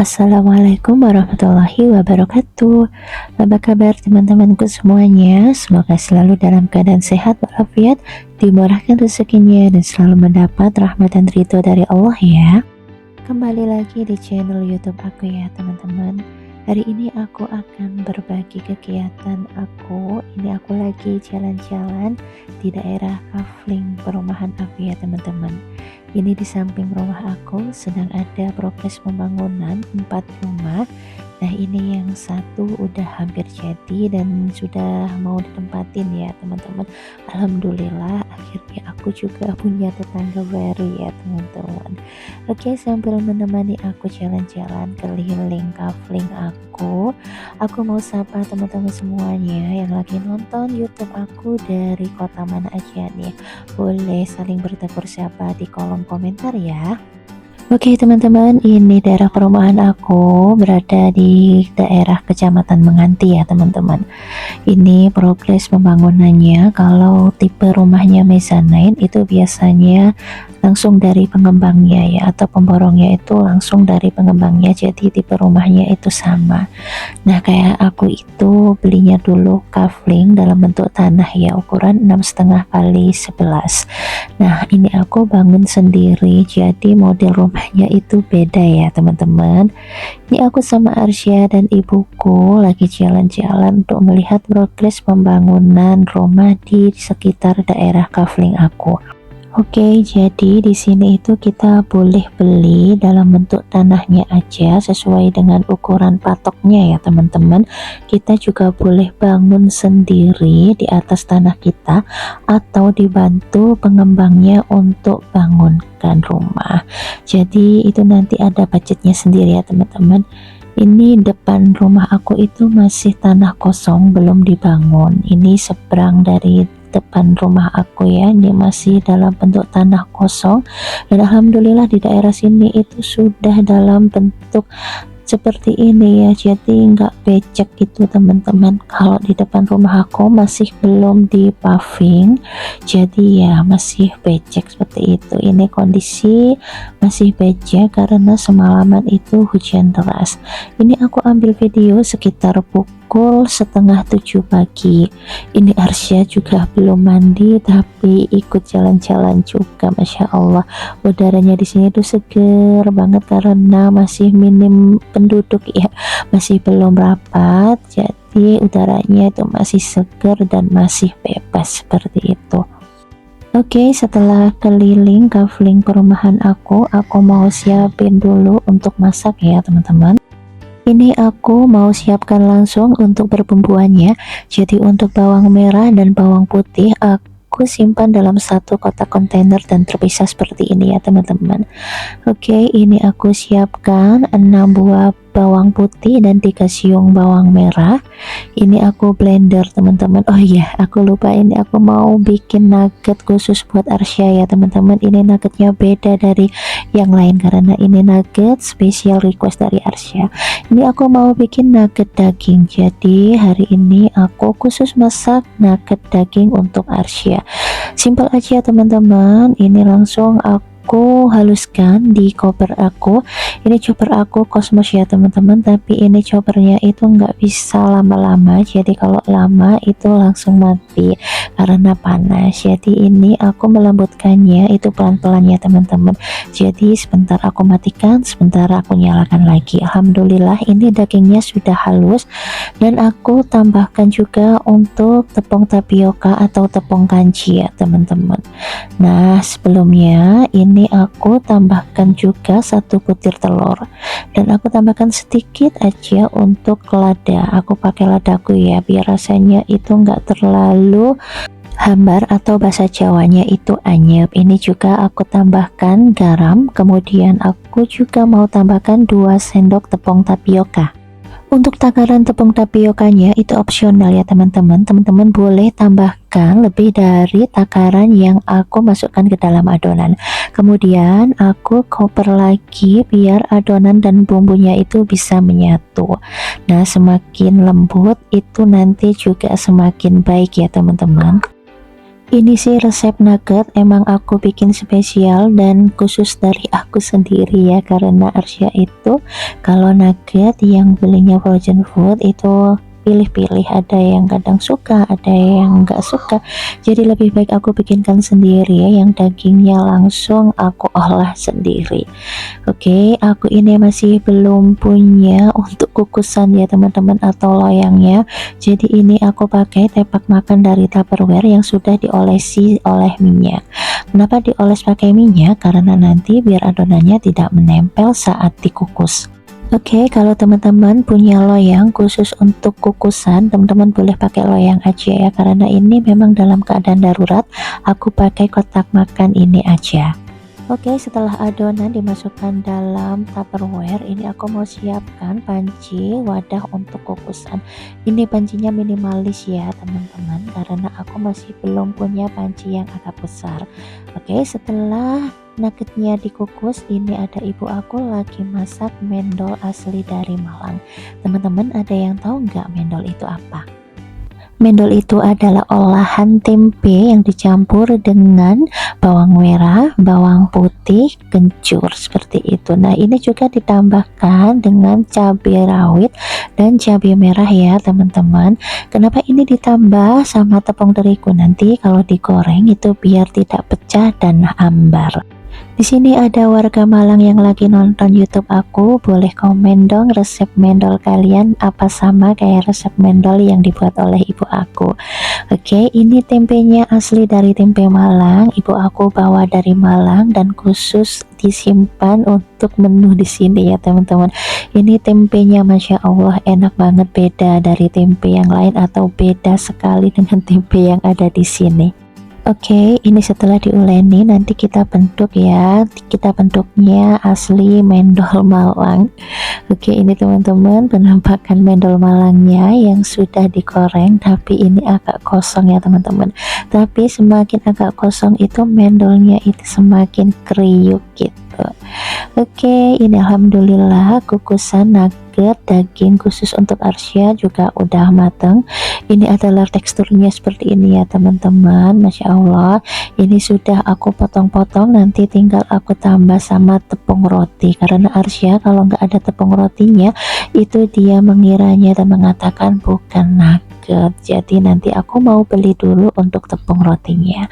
Assalamualaikum warahmatullahi wabarakatuh. Apa kabar teman-temanku semuanya? Semoga selalu dalam keadaan sehat walafiat, dimurahkan rezekinya dan selalu mendapat rahmat dan ridho dari Allah ya. Kembali lagi di channel YouTube aku ya teman-teman. Hari ini aku akan berbagi kegiatan aku. Ini aku lagi jalan-jalan di daerah Kafling perumahan aku ya teman-teman. Ini di samping rumah aku sedang ada progres pembangunan 4 rumah. Nah ini yang satu udah hampir jadi dan sudah mau ditempatin ya teman-teman. Alhamdulillah akhirnya aku juga punya tetangga baru ya teman-teman. Oke, sambil menemani aku jalan-jalan keliling Kafling aku mau sapa teman-teman semuanya yang lagi nonton YouTube aku dari kota mana aja nih. Boleh saling bertegur sapa di kolom komentar ya. Oke teman-teman, ini daerah perumahan aku berada di daerah Kecamatan Menganti ya teman-teman. Ini progres pembangunannya, kalau tipe rumahnya mezzanine itu biasanya langsung dari pengembangnya ya, atau pemborongnya itu langsung dari pengembangnya, jadi tipe rumahnya itu sama. Nah kayak aku itu belinya dulu kafling dalam bentuk tanah ya, ukuran 6,5 kali 11. Nah ini aku bangun sendiri, jadi model rumahnya itu beda ya teman-teman. Ini aku sama Arsya dan ibuku lagi jalan-jalan untuk melihat progres pembangunan rumah di sekitar daerah Kafling aku. Oke, jadi di sini itu kita boleh beli dalam bentuk tanahnya aja sesuai dengan ukuran patoknya ya teman-teman. Kita juga boleh bangun sendiri di atas tanah kita atau dibantu pengembangnya untuk bangunkan rumah. Jadi itu nanti ada budgetnya sendiri ya teman-teman. Ini depan rumah aku itu masih tanah kosong, belum dibangun. Ini seberang dari depan rumah aku ya, ini masih dalam bentuk tanah kosong, dan alhamdulillah di daerah sini itu sudah dalam bentuk seperti ini ya, jadi nggak becek gitu teman-teman. Kalau di depan rumah aku masih belum di paving, jadi ya masih becek seperti itu. Ini kondisi masih becek karena semalaman itu hujan deras. Ini aku ambil video sekitar pukul 6:30 pagi. Ini Arsya juga belum mandi tapi ikut jalan-jalan juga, masya Allah. Udaranya di sini tuh seger banget karena masih minim penduduk ya, masih belum rapat, jadi udaranya itu masih seger dan masih bebas seperti itu. Oke, setelah keliling kafling perumahan aku mau siapin dulu untuk masak ya teman-teman. Ini aku mau siapkan langsung untuk berbumbuannya. Jadi untuk bawang merah dan bawang putih aku simpan dalam satu kotak kontainer dan terpisah seperti ini ya teman-teman. Oke, ini aku siapkan 6 buah bawang putih dan 3 siung bawang merah. Ini aku blender teman-teman. Oh iya, aku lupa, ini aku mau bikin nugget khusus buat Arsya ya teman-teman. Ini nuggetnya beda dari yang lain karena ini nugget spesial request dari Arsya. Ini aku mau bikin nugget daging, jadi hari ini aku khusus masak nugget daging untuk Arsya. Simple aja teman-teman. Ini langsung aku haluskan di chopper aku. Ini chopper aku Cosmos ya teman-teman, tapi ini choppernya itu nggak bisa lama-lama, jadi kalau lama itu langsung mati karena panas. Jadi ini aku melembutkannya itu pelan-pelan ya teman-teman. Jadi sebentar aku matikan, sebentar aku nyalakan lagi. Alhamdulillah ini dagingnya sudah halus, dan aku tambahkan juga untuk tepung tapioka atau tepung kanji ya teman-teman. Nah sebelumnya ini ini aku tambahkan juga 1 butir telur, dan aku tambahkan sedikit aja untuk lada. Aku pakai ladaku ya, biar rasanya itu enggak terlalu hambar atau bahasa Jawanya itu anyep. Ini juga aku tambahkan garam, kemudian aku juga mau tambahkan 2 sendok tepung tapioka. Untuk takaran tepung tapiokanya itu opsional ya teman-teman. Teman-teman boleh tambahkan lebih dari takaran yang aku masukkan ke dalam adonan. Kemudian aku koper lagi biar adonan dan bumbunya itu bisa menyatu. Nah, semakin lembut itu nanti juga semakin baik ya teman-teman. Ini sih resep nugget emang aku bikin spesial dan khusus dari aku sendiri ya, karena Arsya itu kalau nugget yang belinya frozen food itu pilih-pilih, ada yang kadang suka, ada yang enggak suka. Jadi lebih baik aku bikinkan sendiri ya, yang dagingnya langsung aku olah sendiri. Oke, aku ini masih belum punya untuk kukusan ya teman-teman, atau loyangnya. Jadi ini aku pakai tepak makan dari Tupperware yang sudah diolesi oleh minyak. Kenapa dioles pakai minyak? Karena nanti biar adonannya tidak menempel saat dikukus. Oke, kalau teman-teman punya loyang khusus untuk kukusan, teman-teman boleh pakai loyang aja ya, karena ini memang dalam keadaan darurat aku pakai kotak makan ini aja. Oke, setelah adonan dimasukkan dalam Tupperware, ini aku mau siapkan panci wadah untuk kukusan. Ini pancinya minimalis ya teman-teman, karena aku masih belum punya panci yang agak besar. Oke, setelah nuggetnya dikukus, ini ada ibu aku lagi masak mendol asli dari Malang. Teman-teman ada yang tahu nggak mendol itu apa? Mendol itu adalah olahan tempe yang dicampur dengan bawang merah, bawang putih, kencur seperti itu. Nah, ini juga ditambahkan dengan cabai rawit dan cabai merah ya teman-teman. Kenapa ini ditambah sama tepung terigu? Nanti kalau digoreng itu biar tidak pecah dan hambar. Di sini ada warga Malang yang lagi nonton YouTube aku, boleh komen dong resep mendol kalian apa sama kayak resep mendol yang dibuat oleh ibu aku. Oke, ini tempenya asli dari tempe Malang, ibu aku bawa dari Malang dan khusus disimpan untuk menu di sini ya teman-teman. Ini tempenya Masya Allah enak banget, beda dari tempe yang lain atau beda sekali dengan tempe yang ada di sini. Oke, ini setelah diuleni nanti kita bentuk ya. Kita bentuknya asli mendol Malang. Oke, ini teman-teman penampakan mendol Malangnya yang sudah digoreng, tapi ini agak kosong ya teman-teman. Tapi semakin agak kosong itu mendolnya itu semakin kriuk gitu. Oke, ini alhamdulillah kukusan nugget daging khusus untuk Arsya juga udah mateng. Ini adalah teksturnya seperti ini ya teman-teman. Masya Allah, ini sudah aku potong-potong, nanti tinggal aku tambah sama tepung roti, karena Arsya kalau nggak ada tepung rotinya itu dia mengiranya dan mengatakan bukan nugget. Jadi nanti aku mau beli dulu untuk tepung rotinya.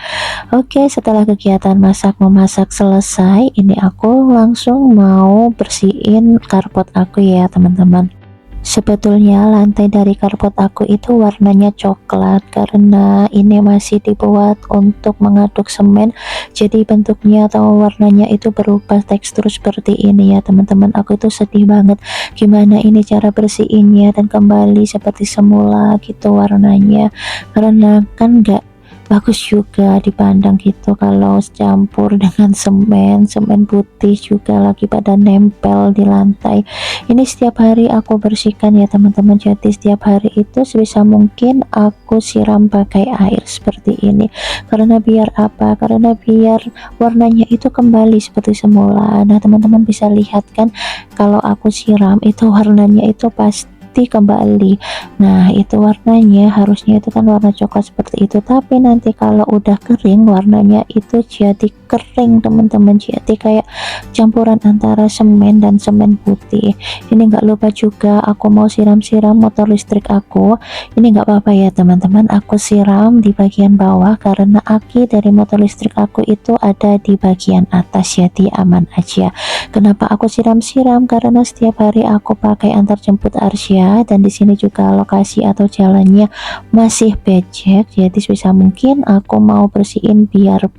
Oke, setelah kegiatan masak memasak selesai, ini aku langsung mau bersihin karpot aku ya teman-teman. Sebetulnya lantai dari karpet aku itu warnanya coklat, karena ini masih dibuat untuk mengaduk semen, jadi bentuknya atau warnanya itu berubah tekstur seperti ini ya teman-teman. Aku tuh sedih banget gimana ini cara bersihinnya dan kembali seperti semula gitu warnanya, karena kan gak bagus juga dipandang gitu kalau campur dengan semen putih juga lagi pada nempel di lantai. Ini setiap hari aku bersihkan ya teman-teman, jadi setiap hari itu sebisa mungkin aku siram pakai air seperti ini, karena biar apa, karena biar warnanya itu kembali seperti semula. Nah teman-teman bisa lihat kan kalau aku siram itu warnanya itu pasti kembali. Nah itu warnanya harusnya itu kan warna coklat seperti itu, tapi nanti kalau udah kering warnanya itu jadi kering teman-teman, jadi kayak campuran antara semen dan semen putih. Ini nggak lupa juga aku mau siram-siram motor listrik aku. Ini nggak apa-apa ya teman-teman, aku siram di bagian bawah karena aki dari motor listrik aku itu ada di bagian atas, jadi aman aja. Kenapa aku siram-siram? Karena setiap hari aku pakai antar jemput Arsya, dan di sini juga lokasi atau jalannya masih becek, jadi sebisa mungkin aku mau bersihin biar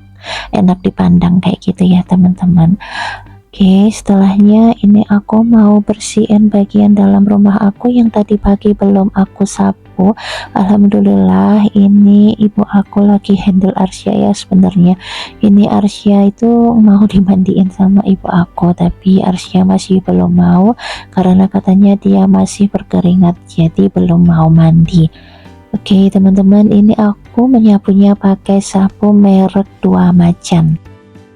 enak dipandang kayak gitu ya teman-teman. Oke, setelahnya ini aku mau bersihin bagian dalam rumah aku yang tadi pagi belum aku sapu. Alhamdulillah ini ibu aku lagi handle Arsya ya sebenarnya. Ini Arsya itu mau dimandiin sama ibu aku, tapi Arsya masih belum mau karena katanya dia masih berkeringat, jadi belum mau mandi. Oke, teman-teman, ini aku menyapunya pakai sapu merek Dua Macan.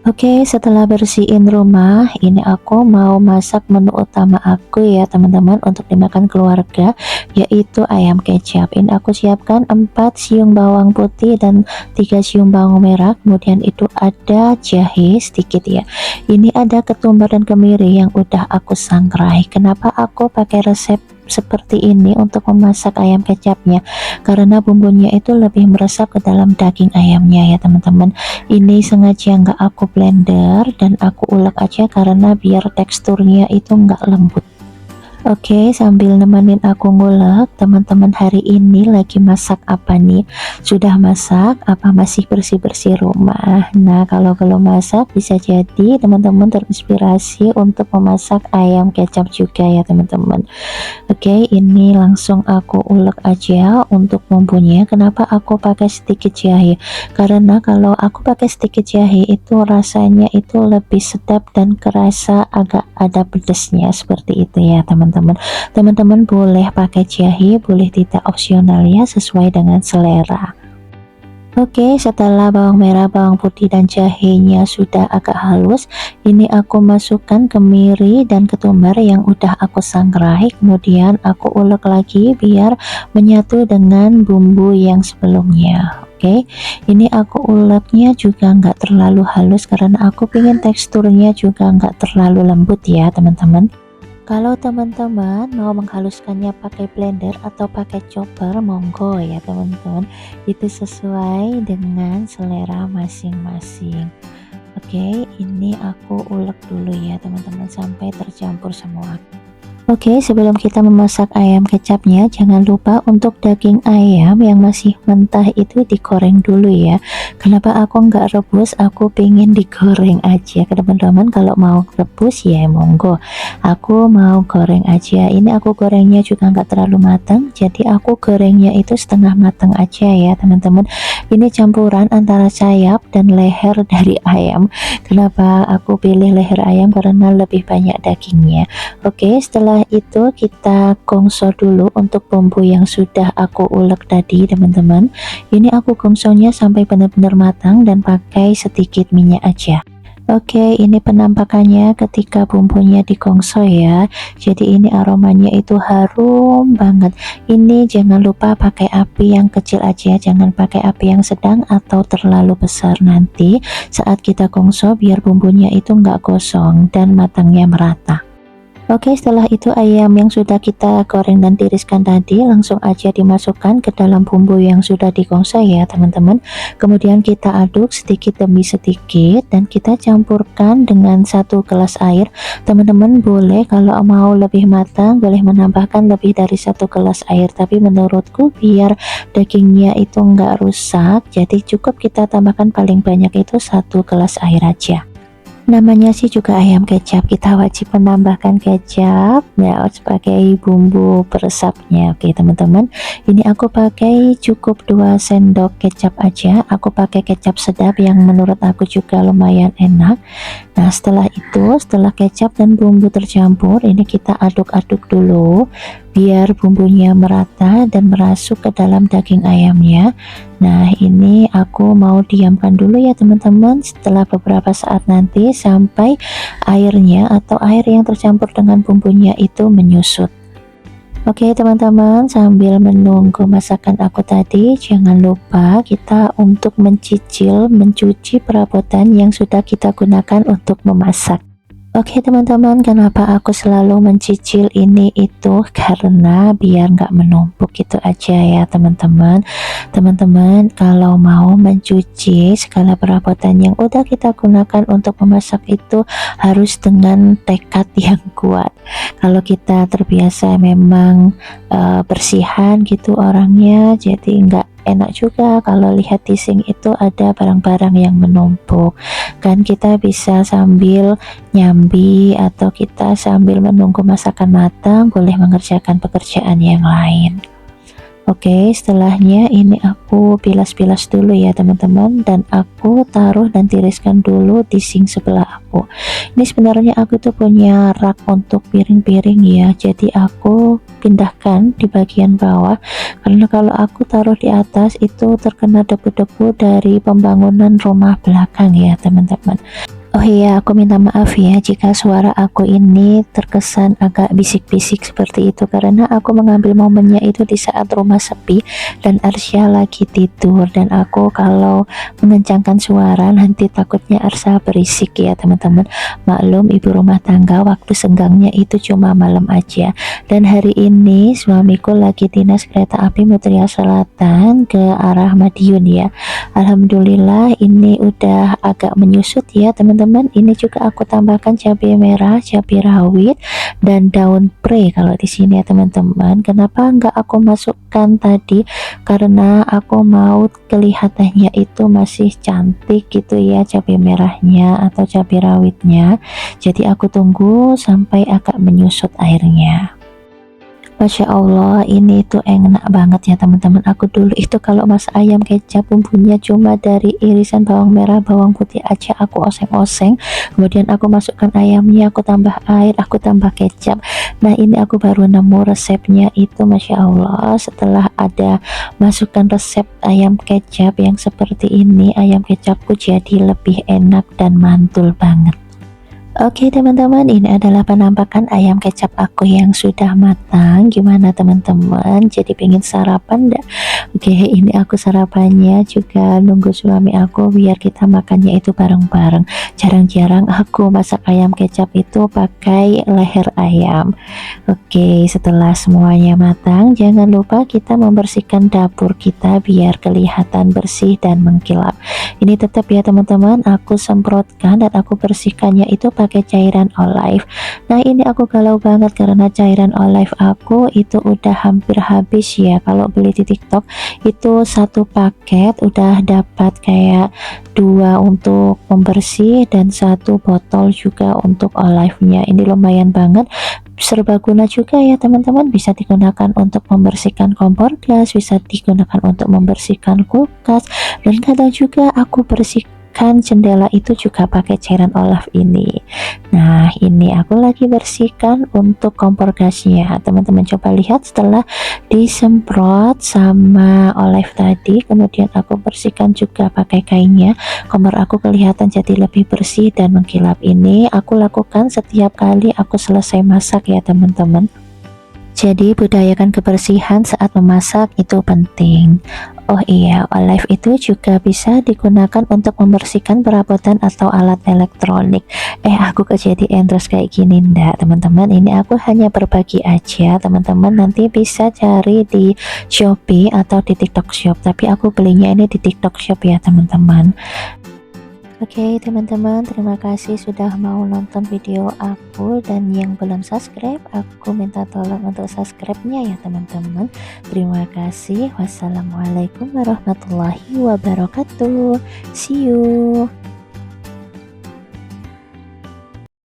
Oke, setelah bersihin rumah, ini aku mau masak menu utama aku ya teman-teman untuk dimakan keluarga, yaitu ayam kecap. Ini aku siapkan 4 siung bawang putih dan 3 siung bawang merah, kemudian itu ada jahe sedikit ya. Ini ada ketumbar dan kemiri yang udah aku sangrai. Kenapa aku pakai resep seperti ini untuk memasak ayam kecapnya? Karena bumbunya itu lebih meresap ke dalam daging ayamnya ya teman-teman. Ini sengaja nggak aku blender dan aku ulek aja karena biar teksturnya itu nggak lembut. Oke, sambil nemenin aku ngulek, teman-teman hari ini lagi masak apa nih? Sudah masak apa masih bersih-bersih rumah? Nah, kalau belum masak bisa jadi teman-teman terinspirasi untuk memasak ayam kecap juga ya teman-teman. Oke, ini langsung aku ulek aja untuk bumbunya. Kenapa aku pakai sedikit jahe? Karena kalau aku pakai sedikit jahe itu rasanya itu lebih sedap dan kerasa agak ada pedesnya seperti itu ya teman-teman. Teman-teman boleh pakai jahe, boleh tidak, opsional ya, sesuai dengan selera. Oke, setelah bawang merah, bawang putih dan jahenya sudah agak halus, ini aku masukkan kemiri dan ketumbar yang udah aku sangrai, kemudian aku ulek lagi biar menyatu dengan bumbu yang sebelumnya. Oke, ini aku uleknya juga nggak terlalu halus karena aku pengen teksturnya juga nggak terlalu lembut ya teman-teman. Kalau teman-teman mau menghaluskannya pakai blender atau pakai chopper, monggo ya teman-teman, itu sesuai dengan selera masing-masing. Oke, ini aku ulek dulu ya teman-teman sampai tercampur semua. Oke, sebelum kita memasak ayam kecapnya, jangan lupa untuk daging ayam yang masih mentah itu digoreng dulu ya. Kenapa aku nggak rebus? Aku pengen digoreng aja. Teman-teman kalau mau rebus ya monggo. Aku mau goreng aja. Ini aku gorengnya juga nggak terlalu matang, jadi aku gorengnya itu setengah matang aja ya teman-teman. Ini campuran antara sayap dan leher dari ayam. Kenapa aku pilih leher ayam? Karena lebih banyak dagingnya. Oke, setelah itu kita gongso dulu untuk bumbu yang sudah aku ulek tadi teman-teman. Ini aku gongsonya sampai benar-benar matang dan pakai sedikit minyak aja. Oke, ini penampakannya ketika bumbunya digongso ya. Jadi ini aromanya itu harum banget. Ini jangan lupa pakai api yang kecil aja, jangan pakai api yang sedang atau terlalu besar, nanti saat kita gongso biar bumbunya itu nggak gosong dan matangnya merata. Oke, setelah itu ayam yang sudah kita goreng dan tiriskan tadi langsung aja dimasukkan ke dalam bumbu yang sudah digongso ya teman-teman. Kemudian kita aduk sedikit demi sedikit dan kita campurkan dengan 1 gelas air. Teman-teman boleh kalau mau lebih matang boleh menambahkan lebih dari 1 gelas air, tapi menurutku biar dagingnya itu enggak rusak, jadi cukup kita tambahkan paling banyak itu 1 gelas air aja. Namanya sih juga ayam kecap, kita wajib menambahkan kecap ya sebagai bumbu peresapnya. Oke teman-teman, ini aku pakai cukup 2 sendok kecap aja. Aku pakai kecap sedap yang menurut aku juga lumayan enak. Nah setelah itu, setelah kecap dan bumbu tercampur, ini kita aduk-aduk dulu biar bumbunya merata dan merasuk ke dalam daging ayamnya. Nah ini aku mau diamkan dulu ya teman-teman, setelah beberapa saat nanti sampai airnya atau air yang tercampur dengan bumbunya itu menyusut. Oke teman-teman, sambil menunggu masakan aku tadi, jangan lupa kita untuk mencuci perabotan yang sudah kita gunakan untuk memasak. Oke teman-teman, kenapa aku selalu mencicil ini itu karena biar nggak menumpuk gitu aja ya teman-teman. Teman-teman kalau mau mencuci segala perabotan yang udah kita gunakan untuk memasak itu harus dengan tekad yang kuat. Kalau kita terbiasa memang bersihan gitu orangnya, jadi nggak enak juga kalau lihat di sink itu ada barang-barang yang menumpuk. Kan kita bisa sambil nyambi atau kita sambil menunggu masakan matang, boleh mengerjakan pekerjaan yang lain. Oke, setelahnya ini aku bilas-bilas dulu ya teman-teman, dan aku taruh dan tiriskan dulu di sink sebelah aku. Ini sebenarnya aku tuh punya rak untuk piring-piring ya, jadi aku pindahkan di bagian bawah karena kalau aku taruh di atas itu terkena debu-debu dari pembangunan rumah belakang ya teman-teman. Oh iya, aku minta maaf ya jika suara aku ini terkesan agak bisik-bisik seperti itu karena aku mengambil momennya itu di saat rumah sepi dan Arsya lagi tidur, dan aku kalau mengencangkan suara nanti takutnya Arsya berisik ya teman-teman. Maklum ibu rumah tangga, waktu senggangnya itu cuma malam aja, dan hari ini suamiku lagi dinas kereta api Mutia Selatan ke arah Madiun ya. Alhamdulillah ini udah agak menyusut ya teman-teman. Ini juga aku tambahkan cabai merah, cabai rawit, dan daun pre kalau di sini ya teman-teman. Kenapa enggak aku masukkan tadi? Karena aku mau kelihatannya itu masih cantik gitu ya, cabai merahnya atau cabai rawitnya. Jadi aku tunggu sampai agak menyusut airnya. Masya Allah, ini tuh enak banget ya teman-teman. Aku dulu itu kalau masak ayam kecap bumbunya cuma dari irisan bawang merah, bawang putih aja, aku oseng-oseng, kemudian aku masukkan ayamnya, aku tambah air, aku tambah kecap. Nah ini aku baru nemu resepnya itu, Masya Allah, setelah ada masukkan resep ayam kecap yang seperti ini, ayam kecapku jadi lebih enak dan mantul banget. Oke teman-teman, ini adalah penampakan ayam kecap aku yang sudah matang. Gimana teman-teman? Jadi pengen sarapan enggak? Oke, ini aku sarapannya juga nunggu suami aku biar kita makannya itu bareng-bareng. Jarang-jarang aku masak ayam kecap itu pakai leher ayam. Oke, setelah semuanya matang, jangan lupa kita membersihkan dapur kita biar kelihatan bersih dan mengkilap. Ini tetap ya teman-teman, aku semprotkan dan aku bersihkannya itu pakai cairan olive. Nah ini aku galau banget karena cairan olive aku itu udah hampir habis ya. Kalau beli di TikTok itu satu paket udah dapat kayak 2 untuk pembersih dan 1 botol juga untuk olive-nya. Ini lumayan banget, serbaguna juga ya teman-teman, bisa digunakan untuk membersihkan kompor gas, bisa digunakan untuk membersihkan kulkas, dan kadang juga aku bersihkan jendela itu juga pakai cairan olive ini. Nah ini aku lagi bersihkan untuk kompor gasnya. Teman-teman coba lihat, setelah disemprot sama olive tadi kemudian aku bersihkan juga pakai kainnya, kompor aku kelihatan jadi lebih bersih dan mengkilap. Ini aku lakukan setiap kali aku selesai masak ya teman-teman. Jadi budayakan kebersihan saat memasak itu penting. Oh iya, olive itu juga bisa digunakan untuk membersihkan perabotan atau alat elektronik. Aku kejadian terus kayak gini ndak teman-teman? Ini aku hanya berbagi aja, teman-teman nanti bisa cari di Shopee atau di TikTok Shop, tapi aku belinya ini di TikTok Shop ya teman-teman. Oke teman-teman, terima kasih sudah mau nonton video aku, dan yang belum subscribe aku minta tolong untuk subscribe-nya ya teman-teman. Terima kasih. Wassalamualaikum warahmatullahi wabarakatuh. See you.